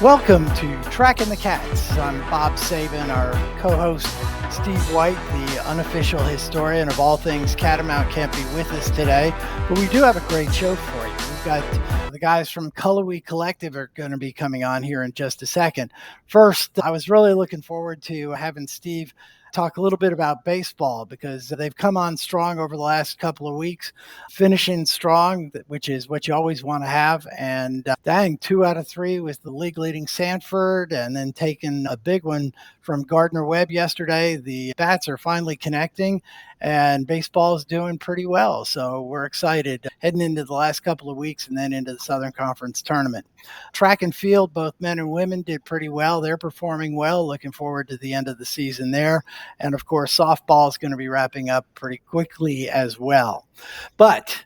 Welcome to Tracking the Cats. I'm Bob Sabin, our co-host Steve White, the unofficial historian of all things Catamount, can't be with us today, but we do have a great show for you. We've got the guys from Cullowhee Collective are going to be coming on here in just a second. First, I was really looking forward to having Steve talk a little bit about baseball because they've come on strong over the last couple of weeks, finishing strong, which is what you always want to have. And dang, 2 out of 3 with the league leading Sanford, and then taking a big one from Gardner-Webb yesterday. The bats are finally connecting and baseball is doing pretty well. So we're excited heading into the last couple of weeks and then into the Southern Conference tournament. Track and field, both men and women, did pretty well. They're performing well. Looking forward to the end of the season there. And of course, softball is going to be wrapping up pretty quickly as well. But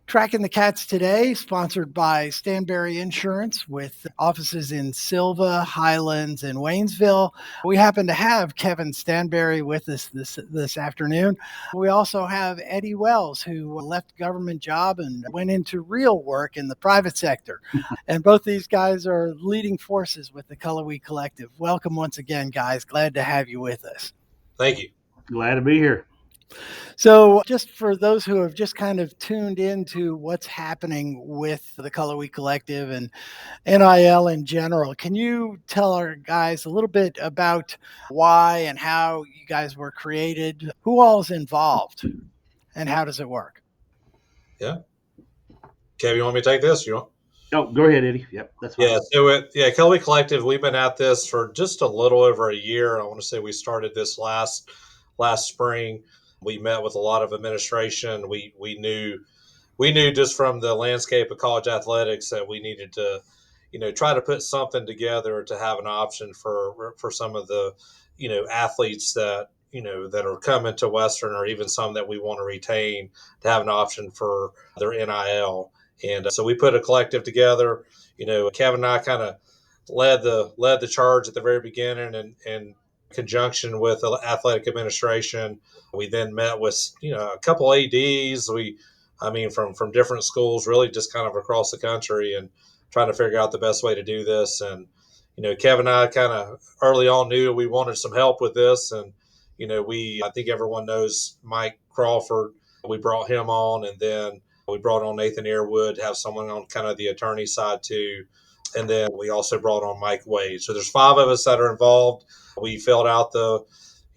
Tracking the Cats today, sponsored by Stanberry Insurance with offices in Silva, Highlands, and Waynesville. We happen to have Kevin Stanberry with us this afternoon. We also have Eddie Wells, who left government job and went into real work in the private sector. And both these guys are leading forces with the Cullowhee Collective. Welcome once again, guys. Glad to have you with us. Thank you. Glad to be here. So just for those who have just kind of tuned into what's happening with the Cullowhee Collective and NIL in general, can you tell our guys a little bit about why and how you guys were created, who all is involved, and how does it work? Yeah. Kevin, you want me to take this? You want? Oh, go ahead, Eddie. Yep, that's fine. Cullowhee Collective, we've been at this for just a little over a year. I want to say we started this last spring. We met with a lot of administration. We knew just from the landscape of college athletics that we needed to, try to put something together to have an option for some of the, athletes that, that are coming to Western, or even some that we want to retain, to have an option for their NIL. And so we put a collective together. Kevin and I kind of led the charge at the very beginning, and in conjunction with the athletic administration. We then met with a couple ADs. From different schools, really just kind of across the country, and trying to figure out the best way to do this. And Kevin and I kind of early on knew we wanted some help with this. And I think everyone knows Mike Crawford. We brought him on, and then we brought on Nathan Earwood, have someone on kind of the attorney side too. And then we also brought on Mike Wade. So there's 5 of us that are involved. We filled out the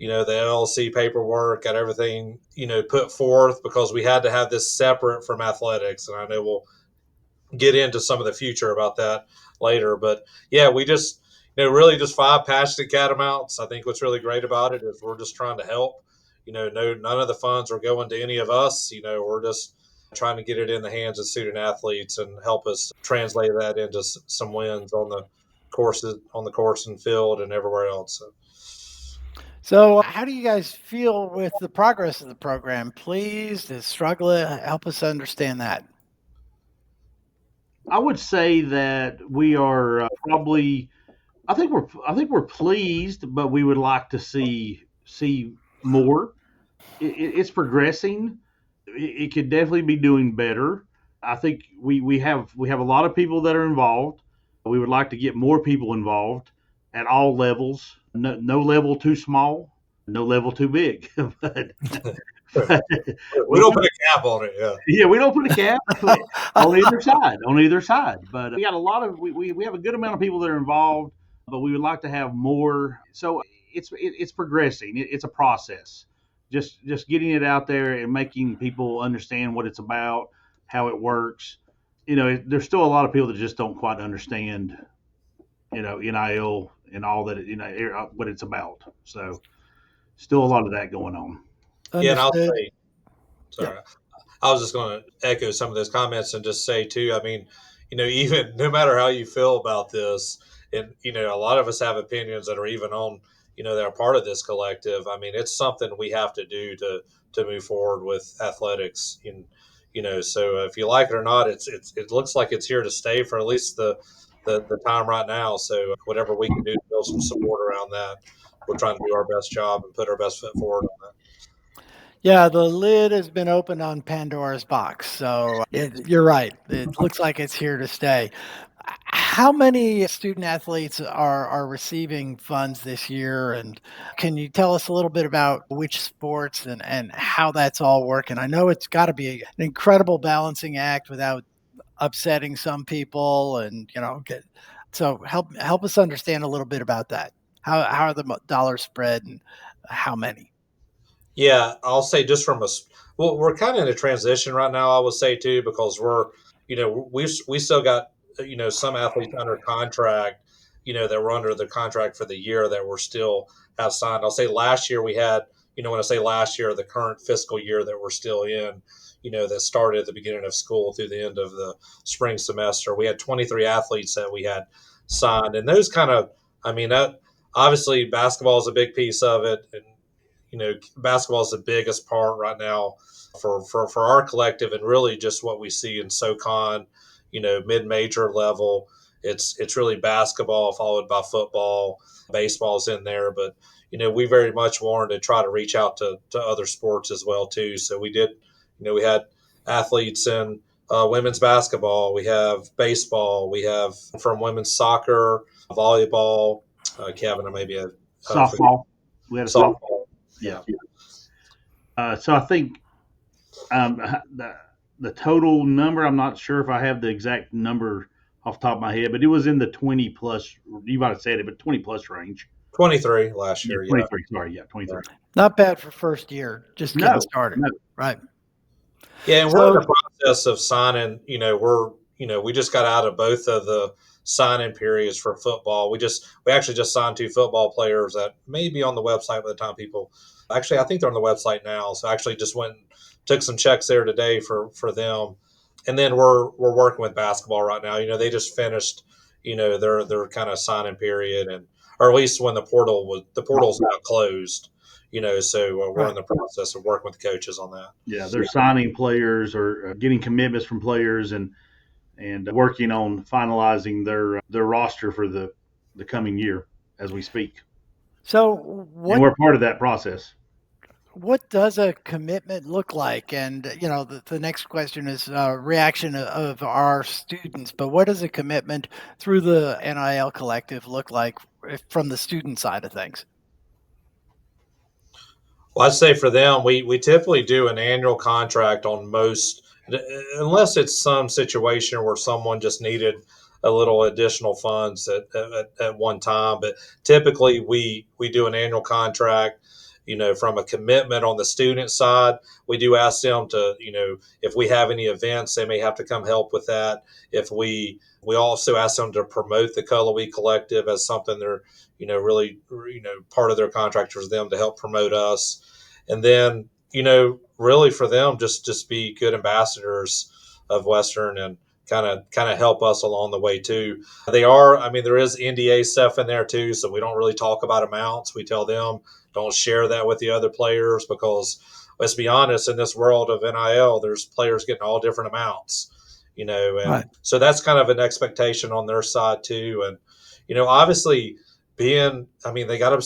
LLC paperwork, got everything, put forth, because we had to have this separate from athletics. And I know we'll get into some of the future about that later. But yeah, we just, really just 5 passionate catamounts. I think what's really great about it is we're just trying to help. None of the funds are going to any of us. We're just trying to get it in the hands of student athletes and help us translate that into some wins on the course and field and everywhere else. So how do you guys feel with the progress of the program? Pleased, struggling? Help us understand that. I would say that we are probably. I think we're pleased, but we would like to see more. It's progressing. It could definitely be doing better. I think we have a lot of people that are involved. We would like to get more people involved at all levels. No level too small, no level too big. but we don't put a cap on it. Yeah, we don't put a cap on either side. But we got a lot of we have a good amount of people that are involved, but we would like to have more. So it's progressing. It's a process. Just getting it out there and making people understand what it's about, how it works. There's still a lot of people that just don't quite understand, NIL and all that, what it's about. So still a lot of that going on. Understood. Yeah, and I'll say, sorry, yeah. I was just going to echo some of those comments and just say too, even no matter how you feel about this, and, a lot of us have opinions that are even on, that are part of this collective. It's something we have to do to move forward with athletics. So if you like it or not, it looks like it's here to stay for at least the time right now. So whatever we can do to build some support around that, we're trying to do our best job and put our best foot forward on that. Yeah, the lid has been opened on Pandora's box. So you're right. It looks like it's here to stay. How many student athletes are receiving funds this year? And can you tell us a little bit about which sports and how that's all working? I know it's got to be an incredible balancing act without upsetting some people, and so help us understand a little bit about that. How are the dollars spread and how many? Yeah, I'll say just well, we're kind of in a transition right now. I would say too because we still got some athletes under contract, that were under the contract for the year that we're still have signed. I'll say last year we had, when I say last year, the current fiscal year that we're still in, that started at the beginning of school through the end of the spring semester, we had 23 athletes that we had signed, and those kind of, I mean, that obviously basketball is a big piece of it, and basketball is the biggest part right now for our collective, and really just what we see in SoCon, mid-major level. It's really basketball followed by football, baseball's in there, but we very much wanted to try to reach out to other sports as well too. So we did, we had athletes in women's basketball, we have baseball, we have from women's soccer, volleyball, Kevin, or maybe a Softball. We had a softball. softball. Yeah. Yeah. So I think the total number, I'm not sure if I have the exact number off the top of my head, but it was in the 20 plus. You might have said it, but 20 plus range. 23 last Yeah, year. 23. Sorry, yeah, 23. Not bad for first year, just getting No, started. no. Right. Yeah, and we're in So the process of signing. We just got out of both of the signing periods for football. We actually just signed two football players that may be on the website by the time people. Actually, I think they're on the website now. So I actually just went and took some checks there today for them, and then we're working with basketball right now. They just finished, their kind of signing period, and or at least when the portal's now closed. So we're in right. the process of working with the coaches on that. Yeah, they're signing players or getting commitments from players and working on finalizing their roster for the coming year as we speak. So And we're part of that process. what does a commitment look like? And the next question is reaction of our students. But what does a commitment through the NIL collective look like from the student side of things? Well, I'd say for them, we typically do an annual contract on most, unless it's some situation where someone just needed a little additional funds at one time. But typically, we do an annual contract. From a commitment on the student side, we do ask them to, if we have any events, they may have to come help with that. If we also ask them to promote the Color We Collective as something they're, really, part of their contract is them to help promote us. And then, really for them, just be good ambassadors of Western and kind of help us along the way too. I mean, there is NDA stuff in there too, so we don't really talk about amounts. We tell them don't share that with the other players because let's be honest, in this world of NIL, there's players getting all different amounts, and Right. so that's kind of an expectation on their side too. And obviously, I mean, they got to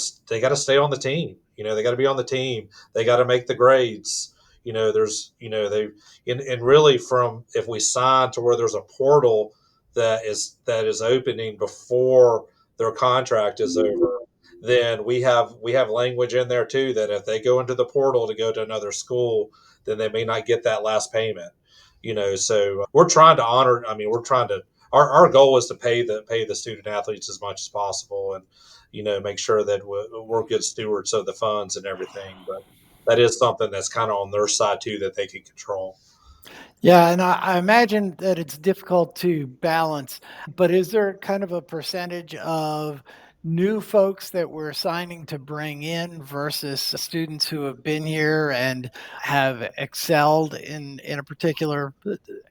stay on the team. They got to be on the team. They got to make the grades. There's they and really from if we sign to where there's a portal that is opening before their contract is over, then we have language in there too that if they go into the portal to go to another school, then they may not get that last payment. So we're trying to honor. I mean, we're trying to. Our goal is to pay the student athletes as much as possible, and make sure that we're good stewards of the funds and everything. But that is something that's kind of on their side too that they can control. Yeah, and I imagine that it's difficult to balance, but is there kind of a percentage of new folks that we're assigning to bring in versus students who have been here and have excelled in a particular?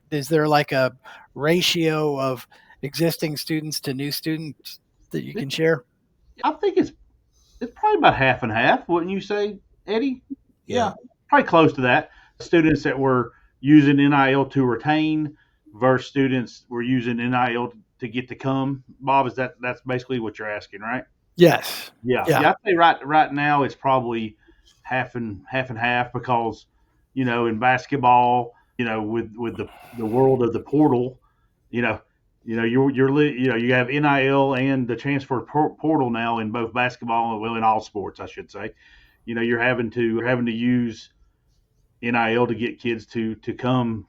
Is there like a ratio of existing students to new students that you can share? I think it's probably about half and half, wouldn't you say, Eddie? Yeah. Yeah, probably close to that. Students that were using NIL to retain versus students were using NIL to get to come. Bob, that's basically what you're asking, right? Yes. Yeah, Yeah. I'd say right now it's probably half because in basketball, with the world of the portal, you know You know, you have NIL and the transfer portal now in both basketball and, well, in all sports, I should say. You know, you're having to use NIL to get kids to come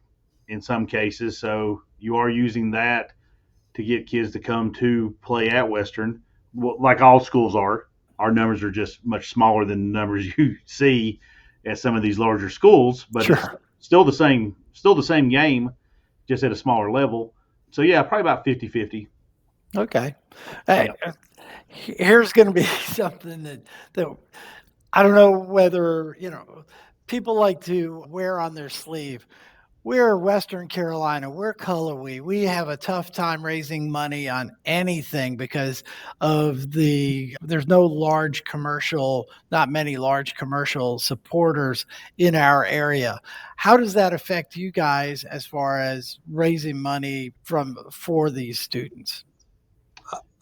in some cases. So you are using that to get kids to come to play at Western, well, like all schools are. Our numbers are just much smaller than the numbers you see at some of these larger schools, but it's Sure. still the same game, just at a smaller level. So yeah, probably about 50-50. Okay. Yeah. Here's going to be something that I don't know whether, people like to wear on their sleeve. We're Western Carolina. We're Color. We have a tough time raising money on anything because there's no large commercial, not many large commercial supporters in our area. How does that affect you guys as far as raising money for these students?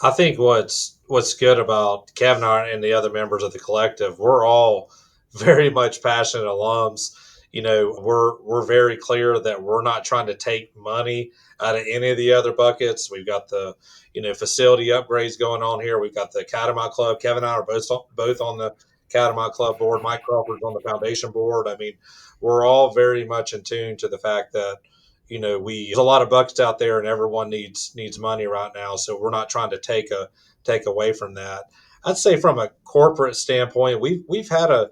I think what's good about Kevin and the other members of the collective, we're all very much passionate alums. You know, we're very clear that we're not trying to take money out of any of the other buckets. We've got the facility upgrades going on here. We've got the Catamount Club. Kevin and I are both on the Catamount Club board. Mike Crawford's on the foundation board. I mean, we're all very much in tune to the fact that there's a lot of buckets out there, and everyone needs money right now. So we're not trying to take away from that. I'd say from a corporate standpoint, we've had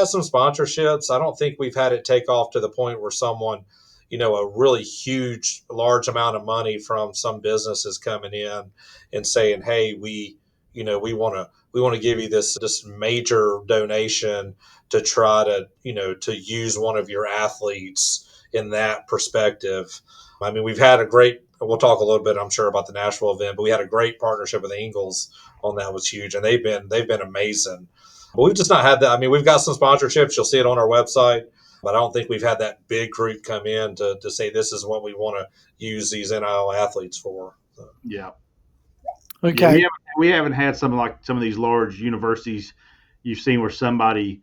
some sponsorships. I don't think we've had it take off to the point where someone, a really huge, large amount of money from some business is coming in and saying, "Hey, we want to give you this major donation to try to use one of your athletes." In that perspective, I mean, we'll talk a little bit, I'm sure, about the Nashville event, but we had a great partnership with the Eagles on that. Was huge, and they've been amazing. But we've just not had that. I mean, we've got some sponsorships. You'll see it on our website, but I don't think we've had that big group come in to say this is what we want to use these NIL athletes for. So. Yeah. Okay. Yeah, we haven't had some of these large universities you've seen where somebody,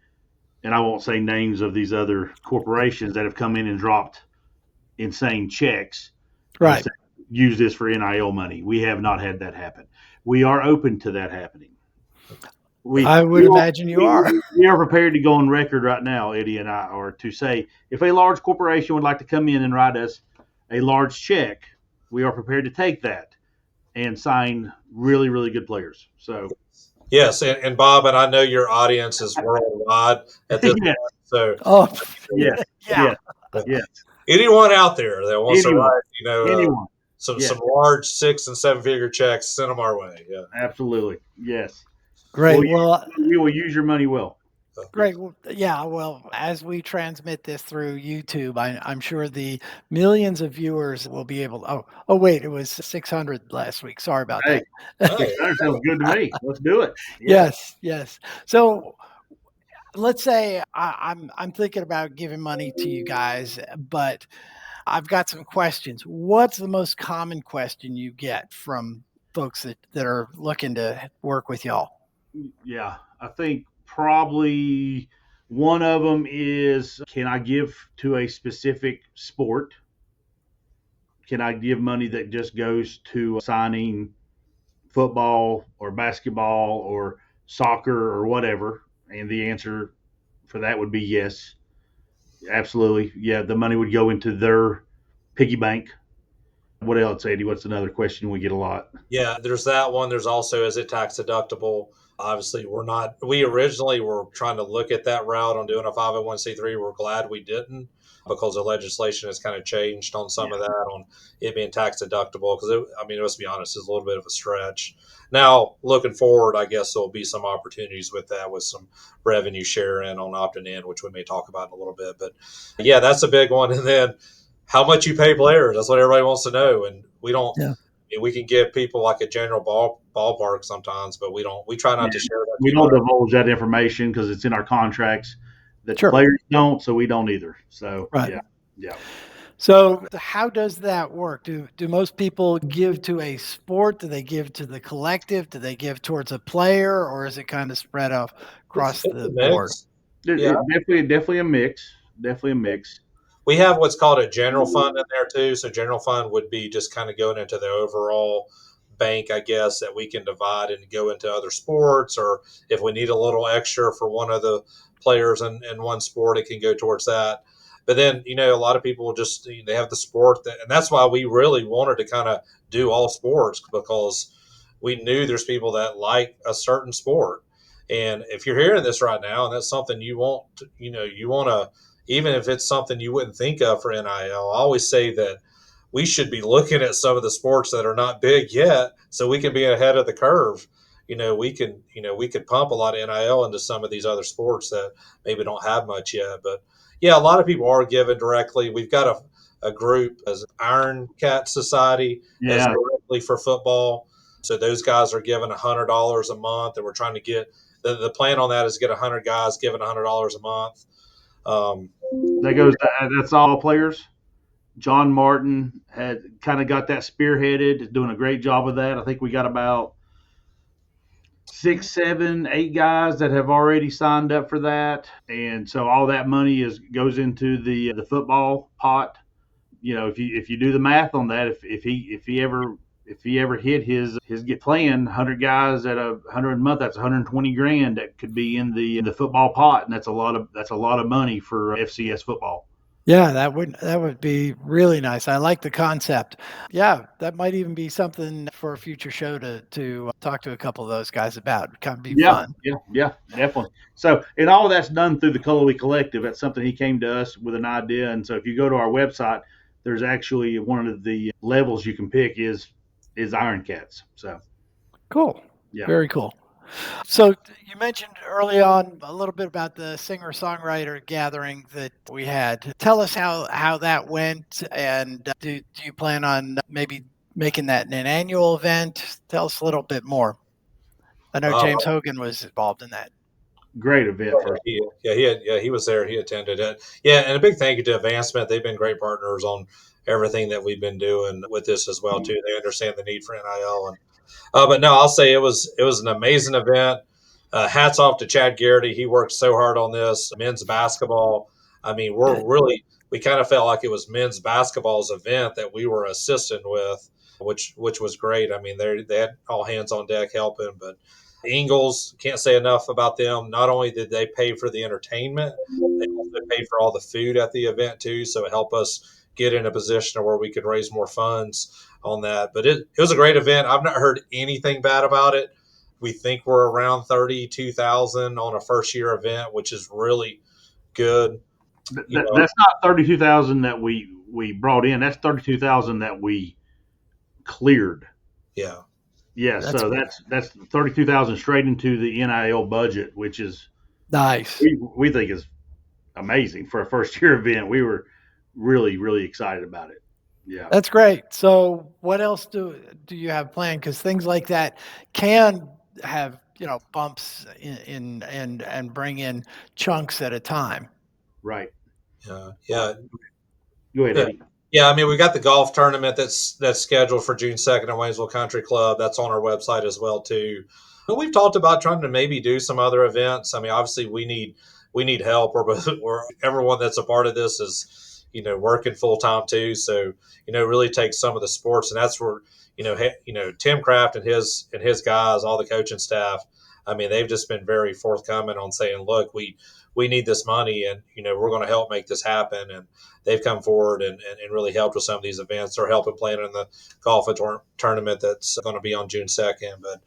and I won't say names of these other corporations that have come in and dropped insane checks and Right. said, use this for NIL money. We have not had that happen. We are open to that happening. I would imagine you are. We are prepared to go on record right now, Eddie and I, or to say if a large corporation would like to come in and write us a large check, we are prepared to take that and sign really, really good players. So Yes, and Bob, and I know your audience is worldwide at this yes. point. So Yes. Yeah. Yes. anyone out there that wants to write, anyone. some Yes. large 6 and 7 figure checks, send them our way. Yeah, Absolutely. Yes. Great. We will use your money well. Great. Well, yeah. Well, as we transmit this through YouTube, I'm sure the millions of viewers will be able to. Oh, wait, it was 600 last week. Sorry about Hey, that. 600 sounds good to me. Let's do it. Yeah. Yes. So let's say I'm thinking about giving money to you guys, but I've got some questions. What's the most common question you get from folks that are looking to work with y'all? Yeah. I think probably one of them is, can I give to a specific sport? Can I give money that just goes to signing football or basketball or soccer or whatever? And the answer for that would be yes. Absolutely. Yeah, the money would go into their piggy bank. What else, Eddie? What's another question we get a lot? Yeah, there's that one. There's also, is it tax deductible? Obviously, we originally were trying to look at that route on doing a 501c3. We're glad we didn't because the legislation has kind of changed on some of that, on it being tax deductible. Because, let's be honest, it's a little bit of a stretch. Now, looking forward, I guess there'll be some opportunities with that, with some revenue sharing on opting in, which we may talk about in a little bit. But yeah, that's a big one. And then how much you pay players. That's what everybody wants to know. And we don't. Yeah. We can give people like a general ballpark sometimes, but we try not to share that. We don't divulge that information because it's in our contracts that Sure. players don't, so we don't either. So Right. Yeah. So how does that work? Do most people give to a sport? Do they give to the collective? Do they give towards a player, or is it kind of spread out across It's the a board? mix. Yeah. Definitely a mix. Definitely a mix. we have what's called a general fund in there too. So general fund would be just kind of going into the overall bank, I guess, that we can divide and go into other sports, or if we need a little extra for one of the players in one sport, it can go towards that. But then, a lot of people just, they have the sport and that's why we really wanted to kind of do all sports, because we knew there's people that like a certain sport. And if you're hearing this right now and that's something you want, you want to, even if it's something you wouldn't think of for NIL, I always say that we should be looking at some of the sports that are not big yet, so we can be ahead of the curve. We could pump a lot of NIL into some of these other sports that maybe don't have much yet. But yeah, a lot of people are giving directly. We've got a group as Iron Cat Society that's Yeah, directly for football. So those guys are giving $100 a month, and we're trying to get the plan on that is get 100 guys giving $100 a month. that goes. That's all players. John Martin had kind of got that spearheaded, doing a great job of that. I think we got about 6, 7, 8 guys that have already signed up for that, and so all that money goes into the football pot. If you do the math on that, if he ever hit his get playing 100 guys at 100 a month, that's 120 grand that could be in the football pot, and that's a lot of money for FCS football. Yeah, that would be really nice. I like the concept. Yeah, that might even be something for a future show to talk to a couple of those guys about. It'd kind of be Yeah, fun. yeah, definitely. So, and all that's done through the Colorway Collective. That's something he came to us with an idea, and so if you go to our website, there's actually one of the levels you can pick is Iron Cats. So, Cool. yeah. Very cool. So you mentioned early on a little bit about the singer-songwriter gathering that we had. Tell us how that went, and do you plan on maybe making that an annual event? Tell us a little bit more. I know Wow. James Hogan was involved in that. Great event first. He was there. He attended it. Yeah, and a big thank you to Advancement. They've been great partners on everything that we've been doing with this as well too. They understand the need for NIL, and but no, I'll say it was an amazing event. Hats off to Chad Garrity. He worked so hard on this. Men's basketball. I mean, we kind of felt like it was men's basketball's event that we were assisting with, which was great. I mean, they had all hands on deck helping, but Ingles, can't say enough about them. Not only did they pay for the entertainment, they also paid for all the food at the event too. So it helped us get in a position where we could raise more funds on that. But it was a great event. I've not heard anything bad about it. We think we're around 32,000 on a first year event, which is really good. That's not 32,000 that we brought in. That's 32,000 that we cleared. Yeah. Yeah, so that's 32,000 straight into the NIL budget, which is Nice. we think is amazing for a first year event. We were really excited about it. Yeah, That's great. So what else do you have planned? Because things like that can have bumps in and bring in chunks at a time. right. Yeah. Go ahead, Yeah. Eddie. Yeah, I mean, we got the golf tournament that's scheduled for June 2nd at Waynesville Country Club. That's on our website as well too. But we've talked about trying to maybe do some other events. I mean, obviously we need help. We're everyone that's a part of this is working full time too. So really take some of the sports, and that's where Tim Kraft and his guys, all the coaching staff. I mean, they've just been very forthcoming on saying, look, we need this money, and we're going to help make this happen. And they've come forward and really helped with some of these events. They're helping plan in the golf tournament that's going to be on June 2nd. But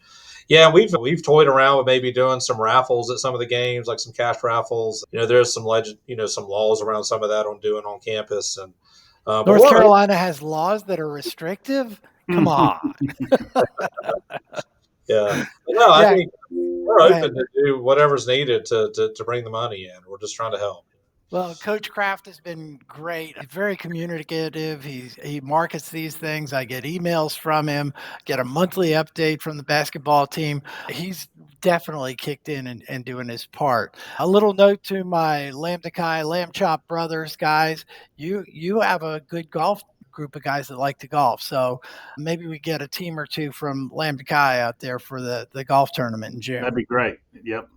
yeah, we've toyed around with maybe doing some raffles at some of the games, like some cash raffles. There's some some laws around some of that on doing on campus. And North Carolina has laws that are restrictive. Come on. Yeah. No, I think we're open to do whatever's needed to bring the money in. We're just trying to help. Well, Coach Kraft has been great. He's very communicative. He markets these things. I get emails from him, get a monthly update from the basketball team. He's definitely kicked in and doing his part. A little note to my Lambda Chi Lamb Chop brothers, guys. You have a good golf group of guys that like to golf. So maybe we get a team or two from Lambda Chi out there for the golf tournament in June. That'd be great. Yep.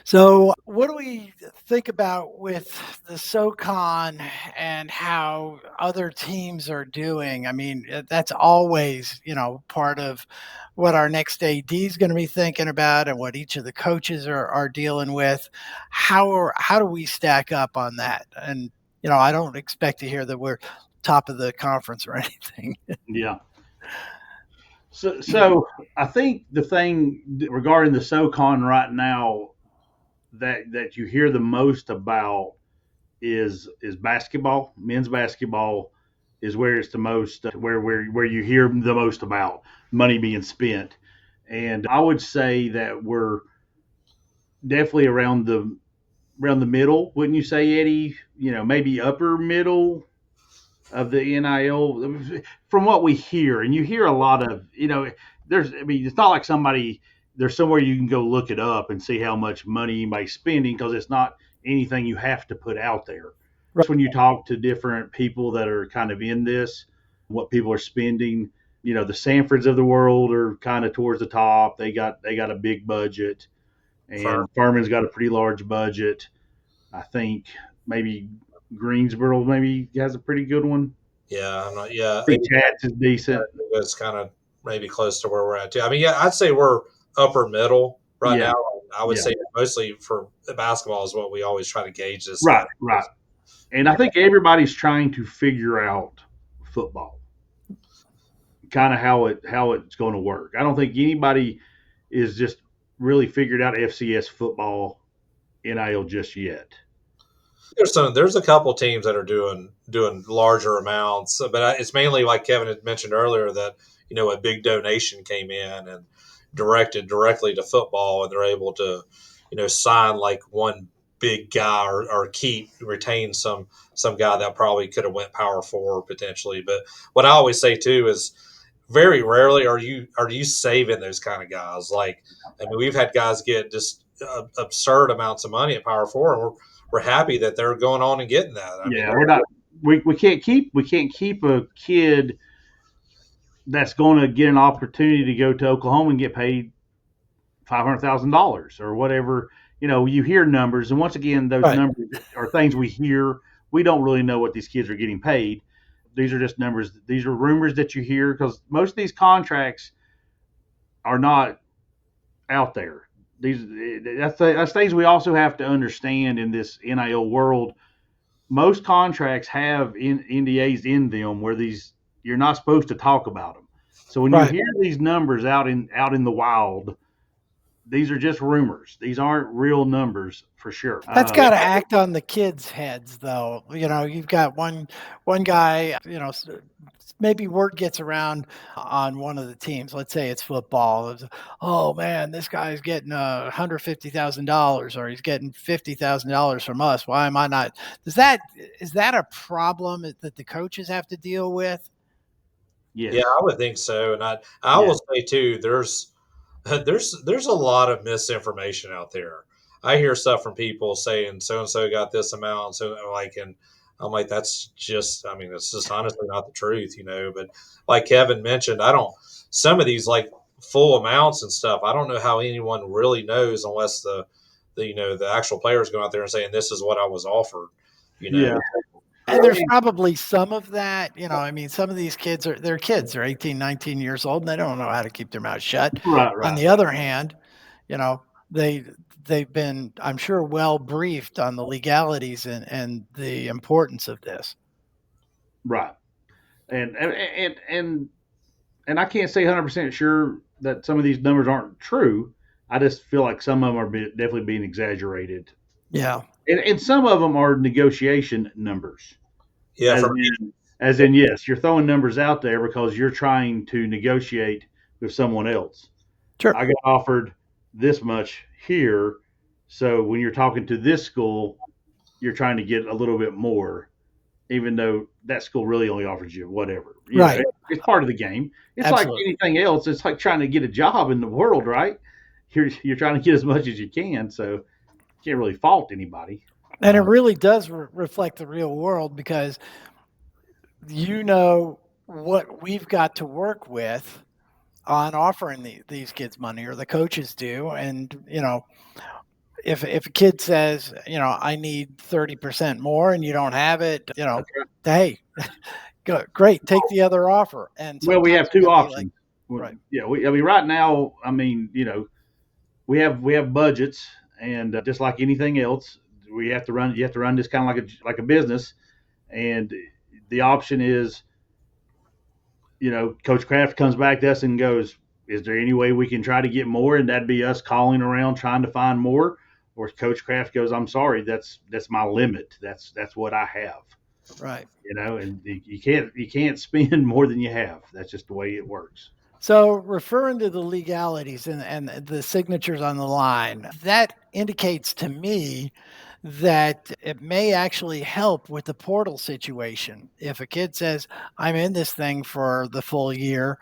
So, what do we think about with the SoCon and how other teams are doing? I mean, that's always, part of what our next AD is going to be thinking about and what each of the coaches are dealing with. How do we stack up on that? And, I don't expect to hear that we're top of the conference or anything. Yeah. So I think the thing regarding the SoCon right now that you hear the most about is basketball. Men's basketball is where it's the most where you hear the most about money being spent. And I would say that we're definitely around the middle, wouldn't you say, Eddie? Maybe upper middle of the NIL from what we hear, and you hear a lot of, it's not like there's somewhere you can go look it up and see how much money anybody's spending because it's not anything you have to put out there. Right. When you talk to different people that are kind of in this, what people are spending, the Sanfords of the world are kind of towards the top. They got a big budget, and Furman's got a pretty large budget. I think maybe Greensboro maybe has a pretty good one. Yeah, I'm not. Yeah, I think Chats is decent. it's kind of maybe close to where we're at too. I mean, yeah, I'd say we're upper middle right now. I would say mostly for basketball is what we always try to gauge this. Right. And I think everybody's trying to figure out football, kind of how it's going to work. I don't think anybody is just really figured out FCS football NIL just yet. There's a couple teams that are doing larger amounts, but it's mainly like Kevin had mentioned earlier that a big donation came in and directed directly to football, and they're able to sign like one big guy or retain some guy that probably could have went Power 4 potentially. But what I always say too is very rarely are you saving those kind of guys. Like, I mean, we've had guys get just absurd amounts of money at Power 4, and we're happy that they're going on and getting that. I mean, we're not. We can't keep a kid that's going to get an opportunity to go to Oklahoma and get paid $500,000 or whatever. You hear numbers, and once again, those numbers are things we hear. We don't really know what these kids are getting paid. These are just numbers. These are rumors that you hear because most of these contracts are not out there. That's things we also have to understand in this NIL world. Most contracts have NDAs in them where you're not supposed to talk about them. So when you hear these numbers out in the wild, these are just rumors. These aren't real numbers for sure. That's got to act on the kids' heads, though. You've got one guy. Maybe word gets around on one of the teams. Let's say it's football. It's, oh man, this guy's getting $150,000, or he's getting $50,000 from us. Why am I not? Is that a problem that the coaches have to deal with? Yes. Yeah, I would think so. And I will say too, there's a lot of misinformation out there. I hear stuff from people saying so and so got this amount, so and I'm like, that's just, I mean, it's just honestly not the truth, But like Kevin mentioned, some of these like full amounts and stuff, I don't know how anyone really knows unless the actual players go out there and saying this is what I was offered, Yeah. And there's probably some of that, I mean, some of these kids they're kids. They're 18, 19 years old, and they don't know how to keep their mouth shut. Right. On the other hand, they've been, I'm sure, well briefed on the legalities and the importance of this. Right. And I can't say 100% sure that some of these numbers aren't true. I just feel like some of them are definitely being exaggerated. Yeah. And some of them are negotiation numbers. Yeah. As in, yes, you're throwing numbers out there because you're trying to negotiate with someone else. Sure. I got offered this much here. So when you're talking to this school, you're trying to get a little bit more, even though that school really only offers you whatever. It's part of the game. It's Absolutely. Like anything else. It's like trying to get a job in the world, right? You're trying to get as much as you can. So can't really fault anybody. And it really does reflect the real world because what we've got to work with on offering these kids money, or the coaches do. And, if a kid says, I need 30% more and you don't have it, hey, great, take the other offer. And Well, we sometimes have it two can be like, options. Well, right. yeah, right now, I mean, we have budgets, and just like anything else, we have to run. You have to run this kind of like a business, and the option is, Coach Kraft comes back to us and goes, "Is there any way we can try to get more?" And that'd be us calling around trying to find more. Or Coach Kraft goes, "I'm sorry, that's my limit. That's what I have." Right. And you can't spend more than you have. That's just the way it works. So referring to the legalities and the signatures on the line, that indicates to me that it may actually help with the portal situation. If a kid says, I'm in this thing for the full year,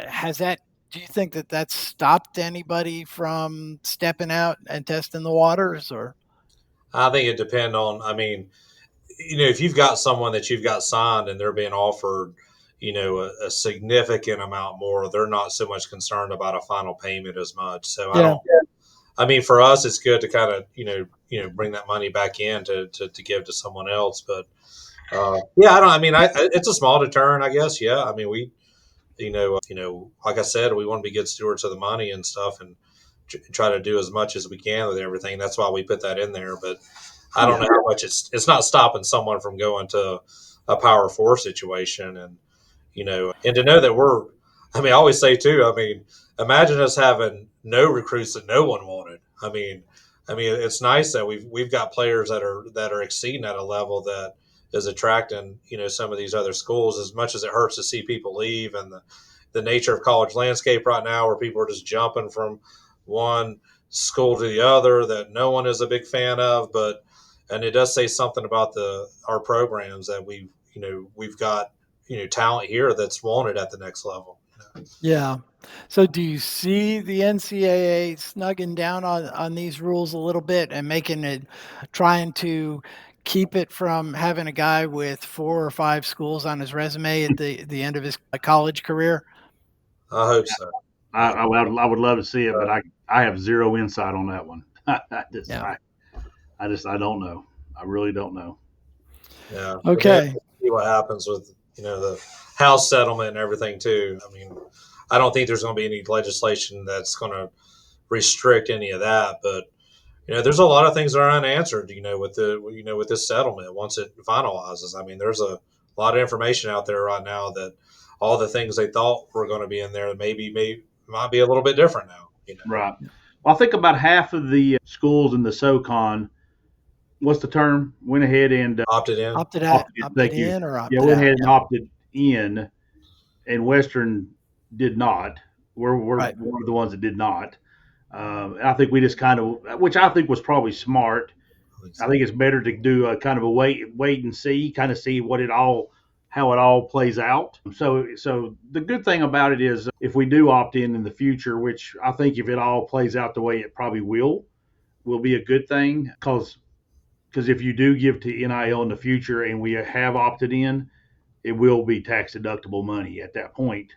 do you think that that's stopped anybody from stepping out and testing the waters or? I think it depends on. I mean, if you've got someone that you've got signed and they're being offered, a significant amount more, they're not so much concerned about a final payment as much. So I Yeah. don't. I mean, for us, it's good to kind of bring that money back in to give to someone else. But yeah, I don't. I mean, it's a small deterrent, I guess. Yeah, I mean, we like I said, we want to be good stewards of the money and stuff, and try to do as much as we can with everything. That's why we put that in there. But I don't know how much it's not stopping someone from going to a Power Four situation, and to know that I mean, I always say too. I mean, imagine us having no recruits that no one wanted. I mean, it's nice that we've got players that are exceeding at a level that is attracting some of these other schools. As much as it hurts to see people leave, and the nature of college landscape right now, where people are just jumping from one school to the other that no one is a big fan of, and it does say something about our programs that we've got talent here that's wanted at the next level. Yeah. So do you see the NCAA snugging down on these rules a little bit and trying to keep it from having a guy with 4 or 5 schools on his resume at the end of his college career? I hope so. I would love to see it, but I have zero insight on that one. Yeah. I don't know. I really don't know. Yeah. Okay. See what happens with the House settlement and everything too. I mean, I don't think there's going to be any legislation that's going to restrict any of that, but there's a lot of things that are unanswered. With this settlement once it finalizes. I mean, there's a lot of information out there right now that all the things they thought were going to be in there might be a little bit different now. Right. Well, I think about half of the schools in the SoCon, what's the term? Went ahead and Opted in. Opted in or Yeah, opted went out? ahead and opted in, and Western did not. We're Right. one of the ones that did not. I think we just kind of, which I think was probably smart. I think it's better to do a kind of a wait and see, kind of see how it all plays out. So the good thing about it is if we do opt in the future, which I think if it all plays out the way it probably will be a good thing because if you do give to NIL in the future and we have opted in, it will be tax deductible money at that point,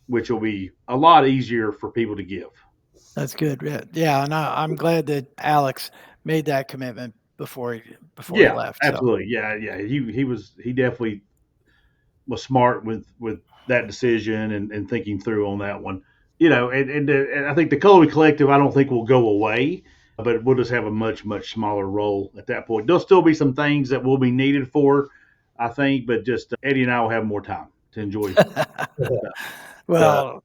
which will be a lot easier for people to give. That's good. Yeah, and I'm glad that Alex made that commitment before he Yeah, left. So. absolutely. Yeah. He definitely was smart with that decision and thinking through on that one. And I think the Colby Collective, I don't think will go away, but we'll just have a much smaller role at that point. There'll still be some things that will be needed for, I think, but just Eddie and I will have more time to enjoy. Well,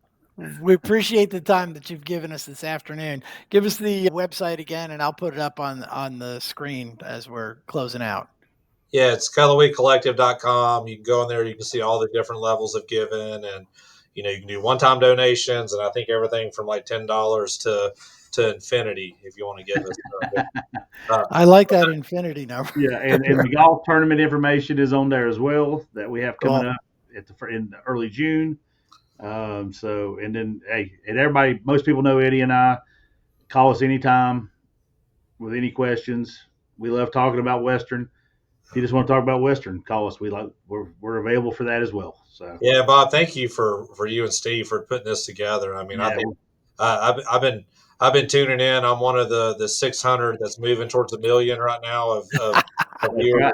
we appreciate the time that you've given us this afternoon. Give us the website again, and I'll put it up on the screen as we're closing out. Yeah, it's ColorWeekCollective.com. You can go in there, you can see all the different levels of giving, and you can do one-time donations, and I think everything from like $10 to infinity if you want to give us. I like that infinity number. Yeah, and the golf tournament information is on there as well that we have coming up in early June. So, and then, hey, and everybody, most people know Eddie and I. Call us anytime with any questions. We love talking about Western. If you just want to talk about Western, call us. We're available for that as well. So yeah, Bob, thank you for you and Steve for putting this together. I mean, I think I've I've been tuning in. I'm one of the 600 that's moving towards 1 million right now of viewers.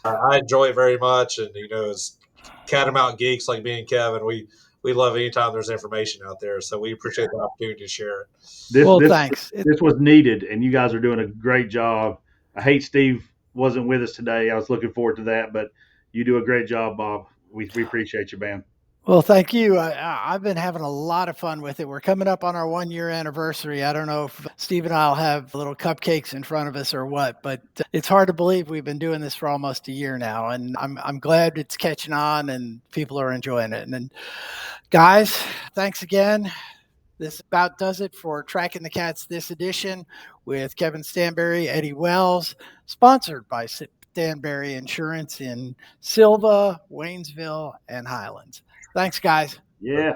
Right. I enjoy it very much, and as catamount geeks like me and Kevin, we love anytime there's information out there. So we appreciate the opportunity to share it. Thanks. This was needed, and you guys are doing a great job. I hate Steve wasn't with us today. I was looking forward to that, but you do a great job, Bob. We appreciate you, man. Well, thank you. I've been having a lot of fun with it. We're coming up on our 1 year anniversary. I don't know if Steve and I'll have little cupcakes in front of us or what, but it's hard to believe we've been doing this for almost a year now. And I'm glad it's catching on and people are enjoying it. And guys, thanks again. This about does it for Tracking the Cats this edition with Kevin Stanberry, Eddie Wells, sponsored by Stanberry Insurance in Silva, Waynesville, and Highlands. Thanks, guys. Yeah.